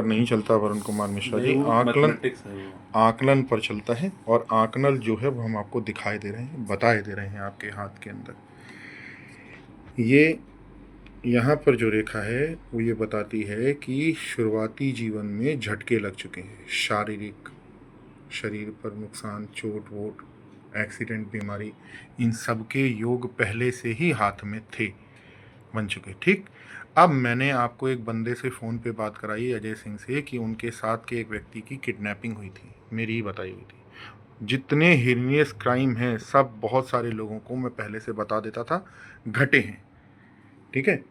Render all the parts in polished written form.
पर नहीं चलता वरुण कुमार मिश्रा जी, वो आकलन मैथमेटिक्स है वो। आकलन पर चलता है। और आकलन जो है वो हम आपको दिखाई दे रहे हैं, बताए दे रहे हैं आपके हाथ के अंदर। ये यहाँ पर जो रेखा है वो ये बताती है कि शुरुआती जीवन में झटके लग चुके हैं, शारीरिक, शरीर पर नुकसान, चोट वोट, एक्सीडेंट, बीमारी, इन सब के योग पहले से ही हाथ में थे, बन चुके। ठीक, अब मैंने आपको एक बंदे से फ़ोन पे बात कराई, अजय सिंह से, कि उनके साथ के एक व्यक्ति की किडनैपिंग हुई थी, मेरी ही बताई हुई थी। जितने हीनियस क्राइम हैं सब बहुत सारे लोगों को मैं पहले से बता देता था, घटे हैं। ठीक है,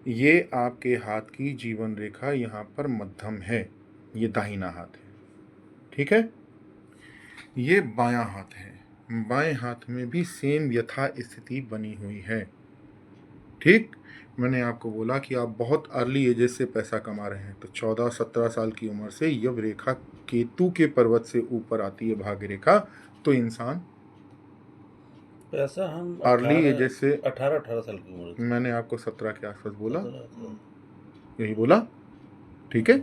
ये आपके हाथ की जीवन रेखा यहाँ पर मध्यम है, ये दाहिना हाथ है। ठीक है, ये बायां हाथ है, बाएं हाथ में भी सेम यथा स्थिति बनी हुई है। ठीक, मैंने आपको बोला कि आप बहुत अर्ली एजेस से पैसा कमा रहे हैं, तो 14-17 साल की उम्र से यव रेखा केतु के पर्वत से ऊपर आती है, भाग्य रेखा, तो इंसान पैसा हम अर्ली एजेस से, 18 साल की उम्र से। मैंने आपको 17 के आसपास बोला, 17 यही बोला। ठीक है,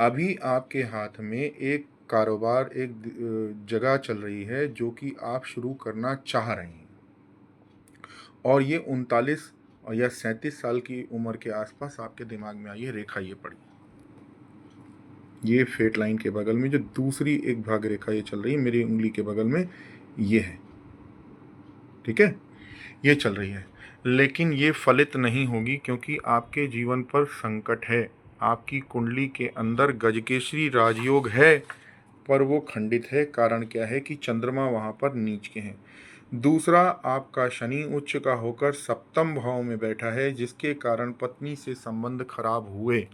अभी आपके हाथ में एक कारोबार, एक जगह चल रही है जो कि आप शुरू करना चाह रहे हैं, और ये 39 या 37 साल की उम्र के आसपास आपके दिमाग में आई है रेखा, ये पड़ी, ये फेट लाइन के बगल में जो दूसरी एक भाग रेखा ये चल रही है मेरी उंगली के बगल में, ये है। ठीक है, ये चल रही है, लेकिन ये फलित नहीं होगी क्योंकि आपके जीवन पर संकट है। आपकी कुंडली के अंदर गजकेसरी राजयोग है, पर वो खंडित है। कारण क्या है कि चंद्रमा वहाँ पर नीच के हैं। दूसरा, आपका शनि उच्च का होकर सप्तम भाव में बैठा है, जिसके कारण पत्नी से संबंध खराब हुए।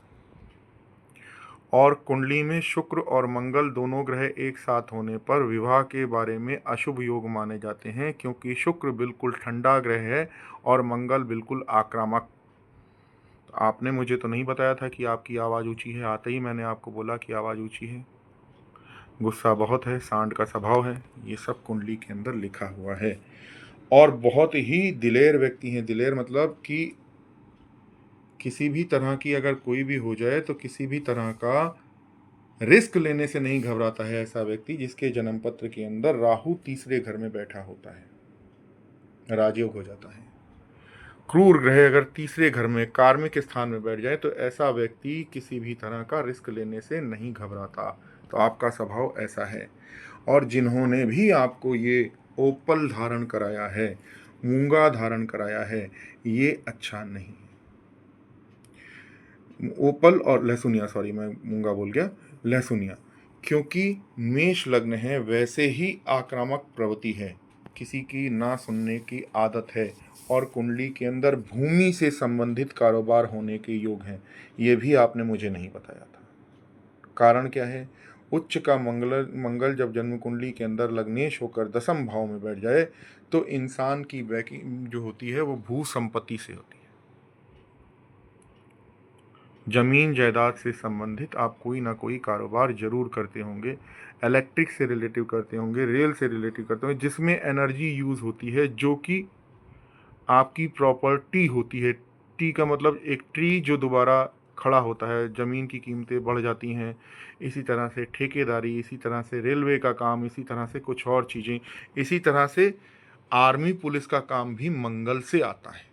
और कुंडली में शुक्र और मंगल दोनों ग्रह एक साथ होने पर विवाह के बारे में अशुभ योग माने जाते हैं, क्योंकि शुक्र बिल्कुल ठंडा ग्रह है और मंगल बिल्कुल आक्रामक। तो आपने मुझे तो नहीं बताया था कि आपकी आवाज़ ऊंची है, आते ही मैंने आपको बोला कि आवाज़ ऊंची है, गुस्सा बहुत है, सांड का स्वभाव है, ये सब कुंडली के अंदर लिखा हुआ है। और बहुत ही दिलेर व्यक्ति हैं। दिलेर मतलब कि किसी भी तरह की अगर कोई भी हो जाए तो किसी भी तरह का रिस्क लेने से नहीं घबराता है ऐसा व्यक्ति जिसके जन्म पत्र के अंदर राहु तीसरे घर में बैठा होता है, राजयोग हो जाता है। क्रूर ग्रह अगर तीसरे घर में कार्मिक स्थान में बैठ जाए तो ऐसा व्यक्ति किसी भी तरह का रिस्क लेने से नहीं घबराता। तो आपका स्वभाव ऐसा है। और जिन्होंने भी आपको ये ओपल धारण कराया है, मूंगा धारण कराया है, ये अच्छा नहीं है। ओपल और लहसुनिया, सॉरी मैं मूंगा बोल गया, लहसुनिया, क्योंकि मेष लग्न है, वैसे ही आक्रामक प्रवृत्ति है, किसी की ना सुनने की आदत है, और कुंडली के अंदर भूमि से संबंधित कारोबार होने के योग हैं। ये भी आपने मुझे नहीं बताया था। कारण क्या है? उच्च का मंगल जब जन्म कुंडली के अंदर लग्नेश होकर दसम भाव में बैठ जाए तो इंसान की बैकिंग जो होती है वो भू संपत्ति से होती है। जमीन जायदाद से संबंधित आप कोई ना कोई कारोबार जरूर करते होंगे, इलेक्ट्रिक से रिलेटिव करते होंगे, रेल से रिलेटिव करते होंगे, जिसमें एनर्जी यूज़ होती है, जो कि आपकी प्रॉपर्टी होती है। टी का मतलब एक ट्री जो दोबारा खड़ा होता है, ज़मीन की कीमतें बढ़ जाती हैं। इसी तरह से ठेकेदारी, इसी तरह से रेलवे का काम, इसी तरह से कुछ और चीज़ें, इसी तरह से आर्मी पुलिस का काम भी मंगल से आता है,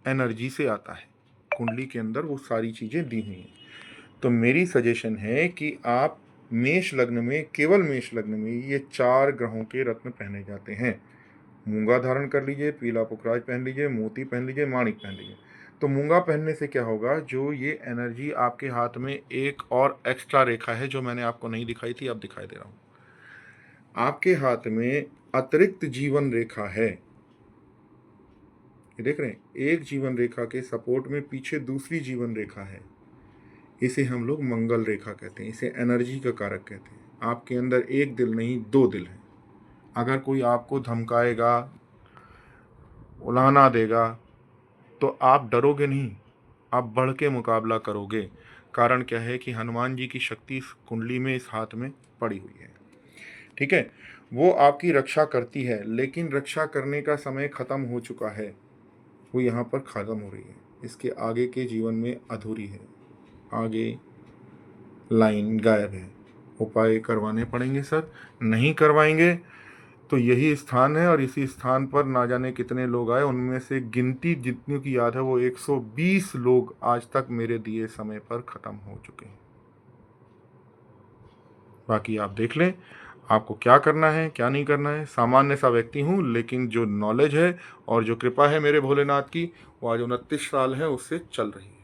एनर्जी से आता है। कुंडली के अंदर वो सारी चीज़ें दी हुई हैं। तो मेरी सजेशन है कि आप मेष लग्न में, केवल मेष लग्न में ये 4 ग्रहों के रत्न पहने जाते हैं। मूंगा धारण कर लीजिए, पीला पुखराज पहन लीजिए, मोती पहन लीजिए, माणिक पहन लीजिए। तो मूंगा पहनने से क्या होगा, जो ये एनर्जी आपके हाथ में एक और एक्स्ट्रा रेखा है जो मैंने आपको नहीं दिखाई थी, अब दिखाई दे रहा हूँ। आपके हाथ में अतिरिक्त जीवन रेखा है, ये देख रहे हैं, एक जीवन रेखा के सपोर्ट में पीछे दूसरी जीवन रेखा है। इसे हम लोग मंगल रेखा कहते हैं, इसे एनर्जी का कारक कहते हैं। आपके अंदर एक दिल नहीं 2 दिल है। अगर कोई आपको धमकाएगा, उलाहना देगा, तो आप डरोगे नहीं, आप बढ़ के मुकाबला करोगे। कारण क्या है कि हनुमान जी की शक्ति इस कुंडली में, इस हाथ में पड़ी हुई है। ठीक है, वो आपकी रक्षा करती है, लेकिन रक्षा करने का समय खत्म हो चुका है, वो यहाँ पर खत्म हो रही है। इसके आगे के जीवन में अधूरी है, आगे लाइन गायब है। उपाय करवाने पड़ेंगे सर, नहीं करवाएंगे तो यही स्थान है और इसी स्थान पर ना जाने कितने लोग आए, उनमें से गिनती जितनी की याद है वो 120 लोग आज तक मेरे दिए समय पर ख़त्म हो चुके हैं। बाकी आप देख लें आपको क्या करना है क्या नहीं करना है। सामान्य सा व्यक्ति हूँ, लेकिन जो नॉलेज है और जो कृपा है मेरे भोलेनाथ की, वो आज 29 साल है उससे चल रही है।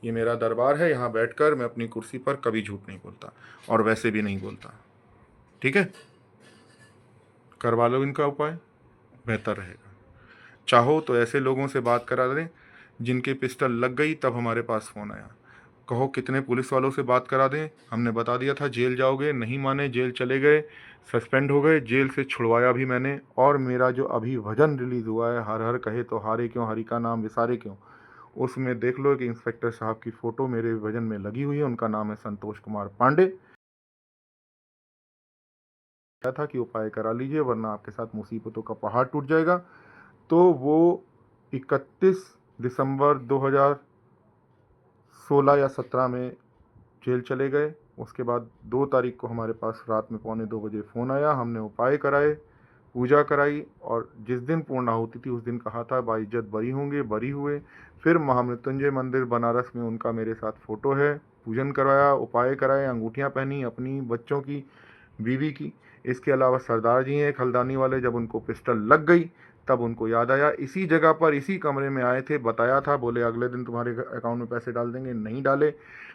ये मेरा दरबार है, यहाँ बैठकर मैं अपनी कुर्सी पर कभी झूठ नहीं बोलता और वैसे भी नहीं बोलता। ठीक है, करवा लो इनका उपाय, बेहतर रहेगा। चाहो तो ऐसे लोगों से बात करा दें जिनके पिस्टल लग गई तब हमारे पास फ़ोन आया। कहो कितने पुलिस वालों से बात करा दें, हमने बता दिया था जेल जाओगे, नहीं माने, जेल चले गए, सस्पेंड हो गए, जेल से छुड़वाया भी मैंने। और मेरा जो अभी भजन रिलीज़ हुआ है, हर हर कहे तो हारे क्यों, हरि का नाम विसारे क्यों, उसमें देख लो कि इंस्पेक्टर साहब की फ़ोटो मेरे भजन में लगी हुई है। उनका नाम है संतोष कुमार पांडे। था कि उपाय करा लीजिए वरना आपके साथ मुसीबतों का पहाड़ टूट जाएगा। तो वो 31 दिसंबर 2016 या 17 में जेल चले गए। उसके बाद 2 तारीख को हमारे पास रात में 1:45 बजे फ़ोन आया, हमने उपाय कराए, पूजा कराई और जिस दिन पूर्णाहुति थी उस दिन कहा था बाइज्जत बरी होंगे, बरी हुए। फिर महामृत्युंजय मंदिर बनारस में उनका मेरे साथ फ़ोटो है, पूजन करवाया, उपाय कराए, अंगूठियाँ पहनी अपनी, बच्चों की, बीवी की। इसके अलावा सरदार जी हैं खलदानी वाले, जब उनको पिस्टल लग गई तब उनको याद आया, इसी जगह पर इसी कमरे में आए थे, बताया था, बोले अगले दिन तुम्हारे अकाउंट में पैसे डाल देंगे, नहीं डाले।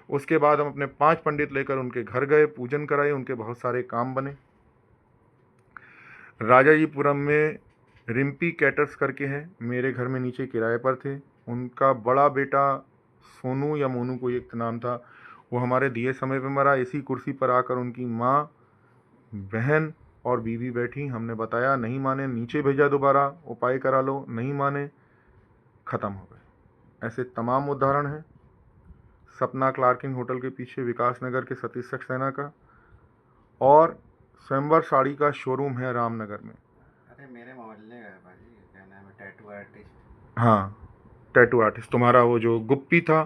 उसके बाद हम अपने 5 पंडित लेकर उनके घर गए, पूजन कराए, उनके बहुत सारे काम बने। राजाजीपुरम में रिम्पी कैटर्स करके हैं, मेरे घर में नीचे किराए पर थे। उनका बड़ा बेटा सोनू या मोनू कोई एक नाम था, वो हमारे दिए समय पे मरा। इसी कुर्सी पर आकर उनकी माँ, बहन और बीवी बैठी, हमने बताया, नहीं माने, नीचे भेजा दोबारा, उपाय करा लो, नहीं माने, ख़त्म हो गए। ऐसे तमाम उदाहरण हैं। सपना क्लार्किंग होटल के पीछे विकास नगर के सतीश सक्सेना का, और स्वयंवर साड़ी का शोरूम है रामनगर में। अरे मेरे मोहल्ले का है भाजी, क्या नाम है, टैटू आर्टिस्ट। हाँ, टैटू आर्टिस्ट तुम्हारा वो जो गुप्पी था,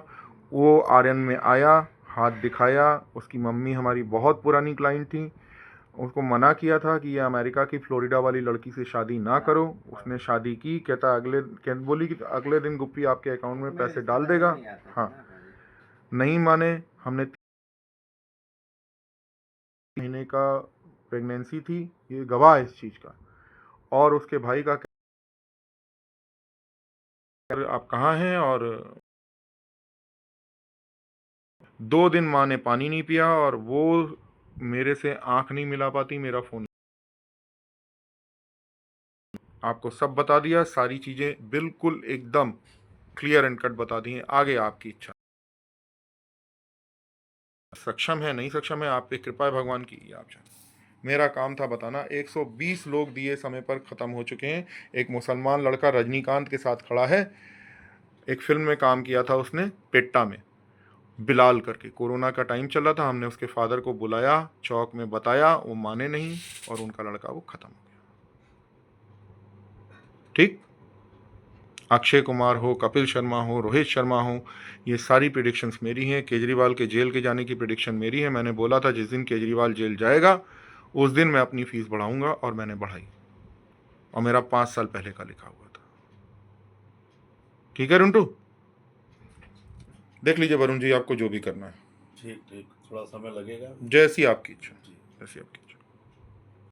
वो आर्यन में आया, हाथ दिखाया। उसकी मम्मी हमारी बहुत पुरानी क्लाइंट थी, उसको मना किया था कि ये अमेरिका की फ्लोरिडा वाली लड़की से शादी ना करो। उसने शादी की, बोली कि अगले दिन गुप्पी आपके अकाउंट में पैसे डाल देगा। हाँ, नहीं माने। हमने 3 महीने का प्रेगनेंसी थी, ये गवाह है इस चीज़ का। और उसके भाई का आप कहाँ हैं, और 2 दिन माँ ने पानी नहीं पिया और वो मेरे से आंख नहीं मिला पाती, मेरा फ़ोन। आपको सब बता दिया, सारी चीज़ें बिल्कुल एकदम क्लियर एंड कट बता दी हैं। आगे आपकी इच्छा, सक्षम है नहीं सक्षम है, आप पे कृपा है भगवान की, ये आप जानें। मेरा काम था बताना। 120 लोग दिए समय पर ख़त्म हो चुके हैं। एक मुसलमान लड़का रजनीकांत के साथ खड़ा है, एक फिल्म में काम किया था उसने, पेट्टा में, बिलाल करके। कोरोना का टाइम चल रहा था, हमने उसके फादर को बुलाया, चौक में बताया, वो माने नहीं और उनका लड़का वो ख़त्म हो गया। ठीक, अक्षय कुमार हो, कपिल शर्मा हो, रोहित शर्मा हो, ये सारी प्रिडिक्शंस मेरी हैं। केजरीवाल के जेल के जाने की प्रिडिक्शन मेरी है। मैंने बोला था जिस दिन केजरीवाल जेल जाएगा उस दिन मैं अपनी फ़ीस बढ़ाऊंगा, और मैंने बढ़ाई, और मेरा 5 साल पहले का लिखा हुआ था। ठीक है रुंटू, देख लीजिए वरुण जी, आपको जो भी करना है। ठीक ठीक, थोड़ा समय लगेगा। जैसी आपकी इच्छा, जी। जैसी आपकी